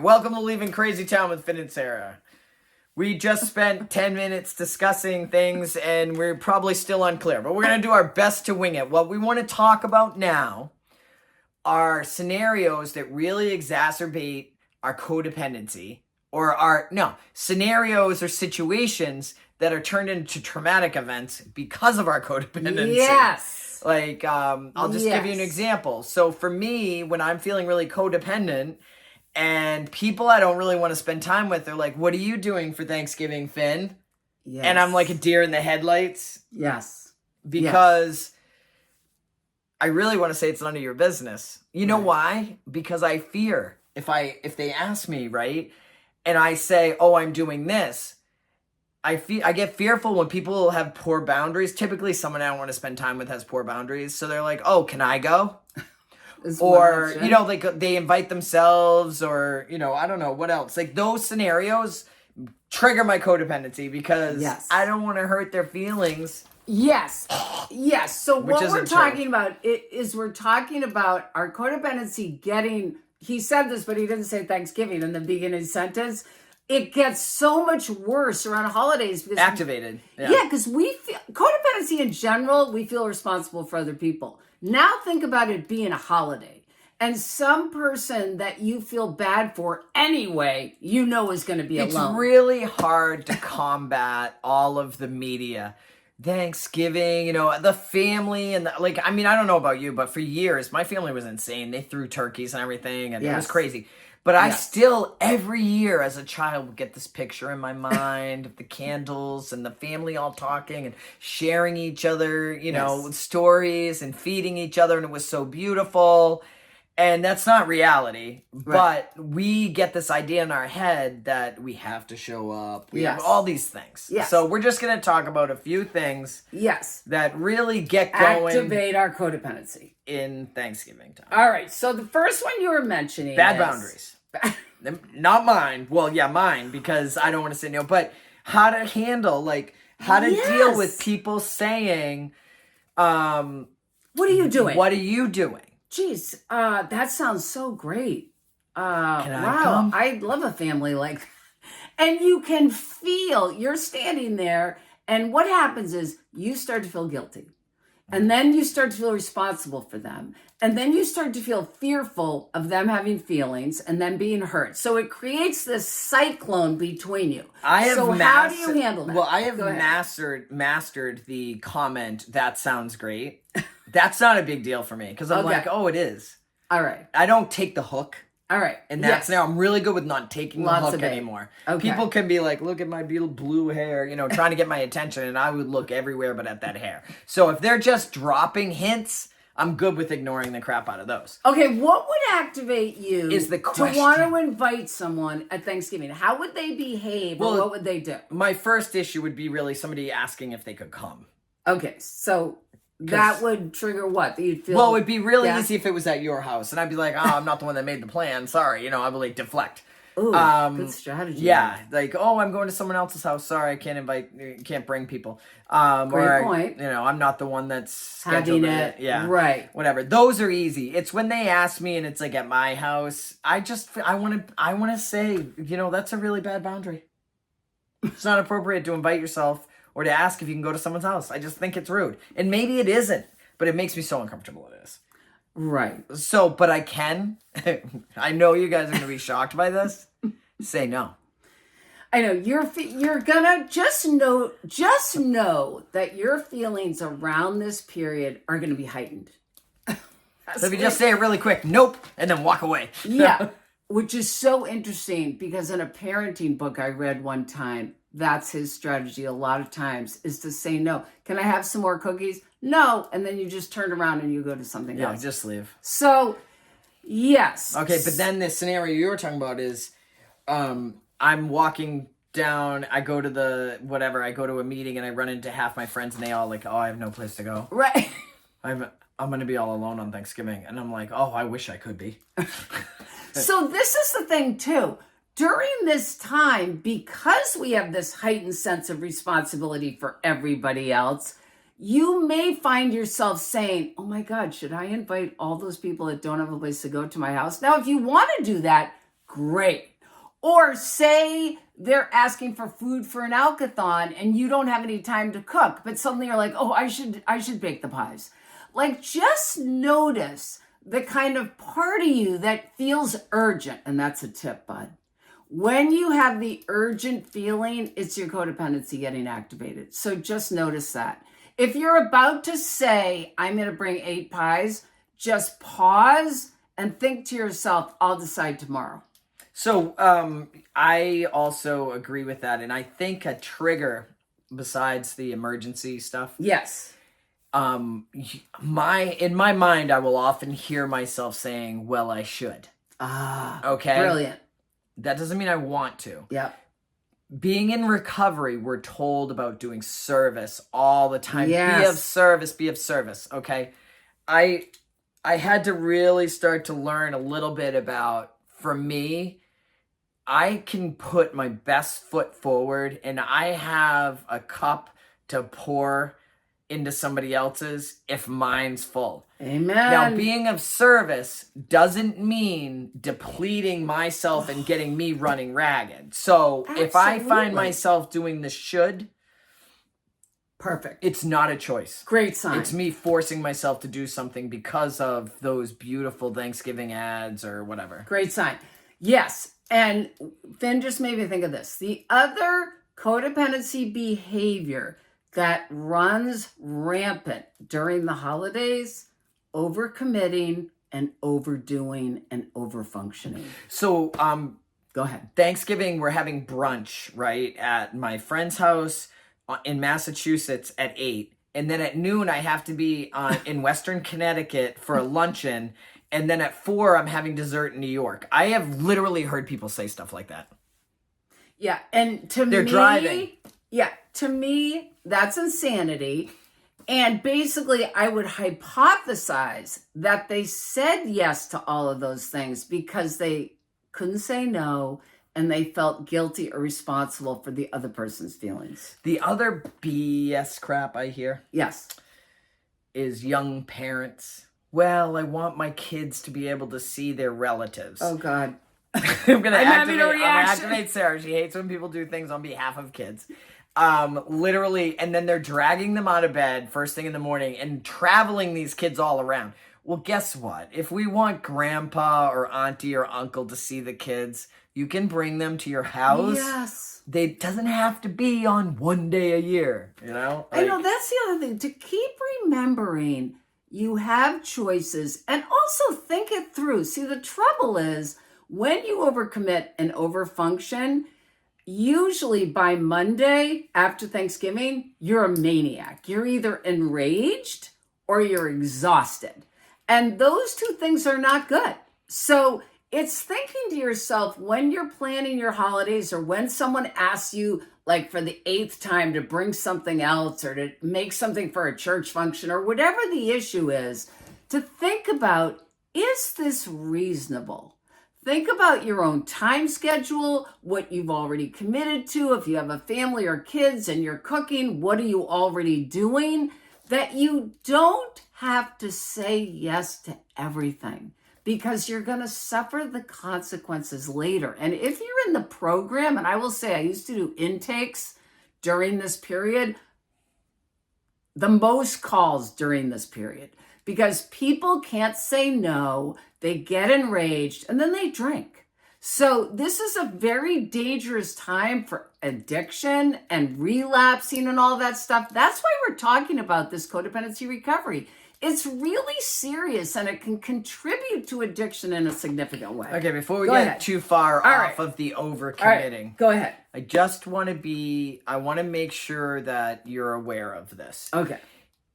Welcome to Leaving CrazyTown with Finn and Sarah. We just spent 10 minutes discussing things and we're probably still unclear, but we're going to do our best to wing it. What we want to talk about now are scenarios that really exacerbate our codependency, or scenarios or situations that are turned into traumatic events because of our codependency. Yes. Like, I'll just give you an example. So for me, when I'm feeling really codependent and people I don't really want to spend time with, they're like, what are you doing for Thanksgiving, Finn? Yes. And I'm like a deer in the headlights. Yes. Because I really want to say it's none of your business. You know why? Because I fear if they ask me, right? And I say, oh, I'm doing this. I get fearful when people have poor boundaries. Typically, someone I don't want to spend time with has poor boundaries. So they're like, oh, can I go? Or, like they invite themselves, or, I don't know what else. Like those scenarios trigger my codependency because I don't want to hurt their feelings. Yes. Yes. So what we're talking about is we're talking about our codependency getting, he said this, but he didn't say Thanksgiving in the beginning sentence. It gets so much worse around holidays because activated. Because we feel codependency in general, we feel responsible for other people. Now think about it being a holiday and some person that you feel bad for anyway, is going to be alone. It's really hard to combat all of the media. Thanksgiving, the family and I don't know about you, but for years my family was insane. They threw turkeys and everything and it was crazy. But I still, every year as a child, would get this picture in my mind of the candles and the family all talking and sharing each other, stories and feeding each other. And it was so beautiful. And that's not reality. But we get this idea in our head that we have to show up. We have all these things. So we're just going to talk about a few things that really get going. Activate our codependency. In Thanksgiving time. All right. So the first one you were mentioning Bad boundaries. Not mine. Well, yeah, mine, because I don't want to say no. But how to handle, how to deal with people saying, what are you doing? What are you doing? Jeez, that sounds so great. Can I come? I love a family like that. And you can feel, you're standing there, and what happens is you start to feel guilty. And then you start to feel responsible for them. And then you start to feel fearful of them having feelings and them being hurt. So it creates this cyclone between you. How do you handle that? Well, I have mastered the comment, that sounds great. That's not a big deal for me because I'm like, oh, it is. All right. I don't take the hook. All right. And that's now I'm really good with not taking the hook anymore. Okay. People can be like, look at my beautiful blue hair, trying to get my attention. And I would look everywhere but at that hair. So if they're just dropping hints, I'm good with ignoring the crap out of those. Okay. What would activate you is the question. To want to invite someone at Thanksgiving? How would they behave or what would they do? My first issue would be really somebody asking if they could come. Okay. So that would trigger what? You'd feel, well, it would be really easy if it was at your house. And I'd be like, oh, I'm not the one that made the plan. Sorry. I would deflect. Ooh, good strategy. Yeah. Like, oh, I'm going to someone else's house. Sorry, I can't bring people. Great point. I'm not the one that's having it. Yeah. Right. Whatever. Those are easy. It's when they ask me and it's like at my house. I want to say, that's a really bad boundary. It's not appropriate to invite yourself or to ask if you can go to someone's house. I just think it's rude. And maybe it isn't, but it makes me so uncomfortable it is. Right. So, but I can. I know you guys are going to be shocked by this. Say no. I know you're gonna just know that your feelings around this period are gonna be heightened. So if you just say it really quick, nope, and then walk away. Yeah, which is so interesting because in a parenting book I read one time, that's his strategy a lot of times is to say no. Can I have some more cookies? No, and then you just turn around and you go to something else. Yeah, just leave. So, yes. Okay, but then the scenario you were talking about is, I'm walking down, I go to a meeting and I run into half my friends and they all like, oh, I have no place to go. Right. I'm going to be all alone on Thanksgiving. And I'm like, oh, I wish I could be. So this is the thing too. During this time, because we have this heightened sense of responsibility for everybody else, you may find yourself saying, oh my God, should I invite all those people that don't have a place to go to my house? Now, if you want to do that, Great. Or say they're asking for food for an alkathon and you don't have any time to cook, but suddenly you're like, oh, I should bake the pies. Like, just notice the kind of part of you that feels urgent. And that's a tip, bud. When you have the urgent feeling, it's your codependency getting activated. So just notice that. If you're about to say, I'm going to bring 8 pies, just pause and think to yourself, I'll decide tomorrow. So I also agree with that. And I think a trigger besides the emergency stuff. Yes. In my mind, I will often hear myself saying, well, I should. Okay. Brilliant. That doesn't mean I want to. Yep. Being in recovery, we're told about doing service all the time. Yes. Be of service. Okay. I had to really start to learn a little bit about, for me, I can put my best foot forward and I have a cup to pour into somebody else's if mine's full. Amen. Now, being of service doesn't mean depleting myself and getting me running ragged. So if I find myself doing the should, perfect. It's not a choice. Great sign. It's me forcing myself to do something because of those beautiful Thanksgiving ads or whatever. Great sign. Yes. And then just made me think of this. The other codependency behavior that runs rampant during the holidays, overcommitting and overdoing and overfunctioning. So, go ahead. Thanksgiving, we're having brunch, right, at my friend's house in Massachusetts at 8. And then at noon, I have to be in Western Connecticut for a luncheon. And then at 4, I'm having dessert in New York. I have literally heard people say stuff like that. Yeah, and They're driving. Yeah, to me, that's insanity. And basically, I would hypothesize that they said yes to all of those things because they couldn't say no and they felt guilty or responsible for the other person's feelings. The other BS crap I hear Yes. is young parents. Well, I want my kids to be able to see their relatives. Oh, God. I'm gonna activate Sarah. She hates when people do things on behalf of kids. Literally, and then they're dragging them out of bed first thing in the morning and traveling these kids all around. Well, guess what? If we want grandpa or auntie or uncle to see the kids, you can bring them to your house. Yes. They doesn't have to be on one day a year, you know? I know, that's the other thing. To keep remembering you have choices and also think it through. See, the trouble is when you overcommit and overfunction, usually by Monday after Thanksgiving, you're a maniac. You're either enraged or you're exhausted. And those two things are not good. So it's thinking to yourself when you're planning your holidays or when someone asks you, like for the 8th time, to bring something else or to make something for a church function or whatever the issue is, to think about, is this reasonable? Think about your own time schedule, what you've already committed to. If you have a family or kids and you're cooking, what are you already doing? That you don't have to say yes to everything because you're going to suffer the consequences later. And if you're in the program, and I will say I used to do intakes during this period, the most calls during this period, because people can't say no, they get enraged, and then they drink. So this is a very dangerous time for addiction and relapsing and all that stuff. That's why we're talking about this codependency recovery. It's really serious and it can contribute to addiction in a significant way. Okay, before we get too far off of the overcommitting. Right. Go ahead. I just want to make sure that you're aware of this. Okay.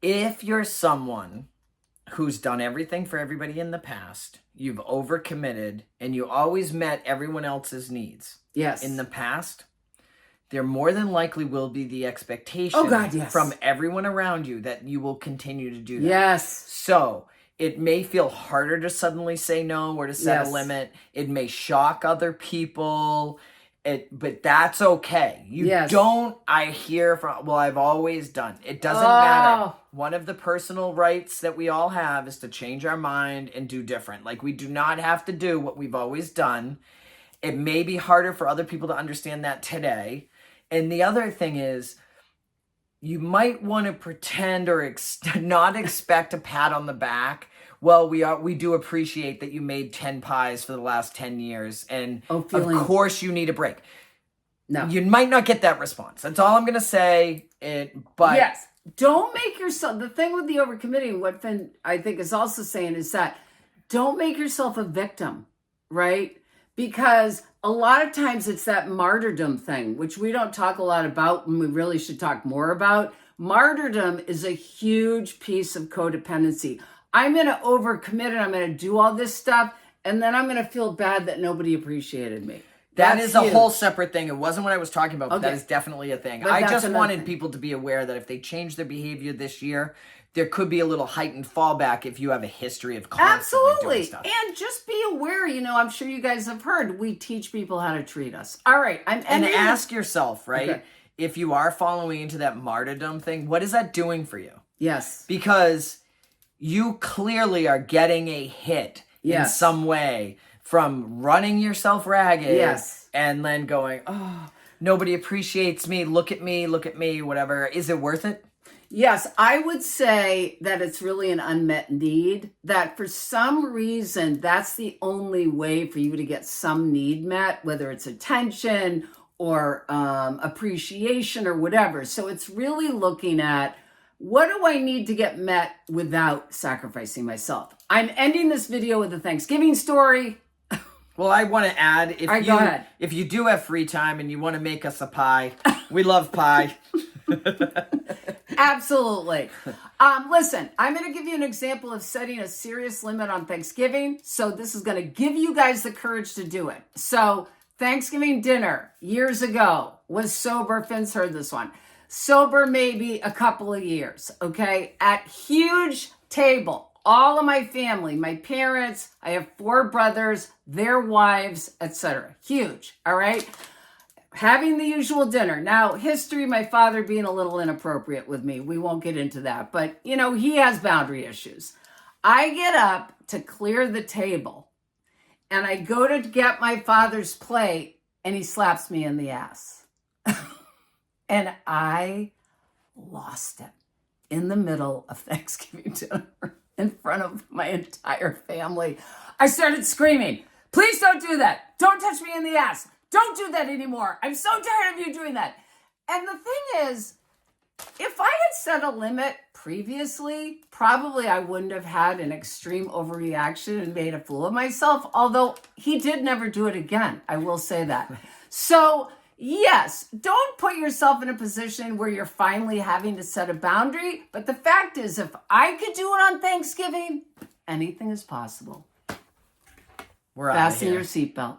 If you're someone who's done everything for everybody in the past, you've overcommitted, and you always met everyone else's needs. Yes. In the past, there more than likely will be the expectation from everyone around you that you will continue to do that. Yes. So it may feel harder to suddenly say no or to set a limit. It may shock other people. But that's okay. I hear from, well, I've always done. It doesn't matter. One of the personal rights that we all have is to change our mind and do different. Like, we do not have to do what we've always done. It may be harder for other people to understand that today. And the other thing is, you might want to pretend or not expect a pat on the back. Well, we do appreciate that you made 10 pies for the last 10 years. And of course you need a break. No. You might not get that response. That's all I'm going to say. But yes, don't make yourself, the thing with the overcommitting, what Finn, I think, is also saying is that don't make yourself a victim, right? Because a lot of times it's that martyrdom thing, which we don't talk a lot about and we really should talk more about. Martyrdom is a huge piece of codependency. I'm going to overcommit and I'm going to do all this stuff, and then I'm going to feel bad that nobody appreciated me. That is a whole separate thing. It wasn't what I was talking about, but that is definitely a thing. But I just wanted people to be aware that if they change their behavior this year, there could be a little heightened fallback if you have a history of constantly doing stuff. And just be aware, I'm sure you guys have heard, we teach people how to treat us. All right. And ask yourself, right? Okay. If you are following into that martyrdom thing, what is that doing for you? Yes. Because you clearly are getting a hit in some way from running yourself ragged and then going, oh, nobody appreciates me. Look at me, whatever. Is it worth it? Yes, I would say that it's really an unmet need, that for some reason, that's the only way for you to get some need met, whether it's attention or appreciation or whatever. So it's really looking at, what do I need to get met without sacrificing myself? I'm ending this video with a Thanksgiving story. Well, I want to add, go ahead. If you do have free time and you want to make us a pie, we love pie. Absolutely. Listen, I'm going to give you an example of setting a serious limit on Thanksgiving. So this is going to give you guys the courage to do it. So Thanksgiving dinner years ago was sober. Finn's heard this one. Sober maybe a couple of years, okay? At huge table, all of my family, my parents, I have 4 brothers, their wives, etc. Huge, all right? Having the usual dinner. Now, history, my father being a little inappropriate with me. We won't get into that. But, he has boundary issues. I get up to clear the table, and I go to get my father's plate, and he slaps me in the ass. And I lost it in the middle of Thanksgiving dinner in front of my entire family. I started screaming, please don't do that. Don't touch me in the ass. Don't do that anymore. I'm so tired of you doing that. And the thing is, if I had set a limit previously, probably I wouldn't have had an extreme overreaction and made a fool of myself, although he did never do it again. I will say that. So yes, don't put yourself in a position where you're finally having to set a boundary. But the fact is, if I could do it on Thanksgiving, anything is possible. We're out of here. Fasten your seatbelt.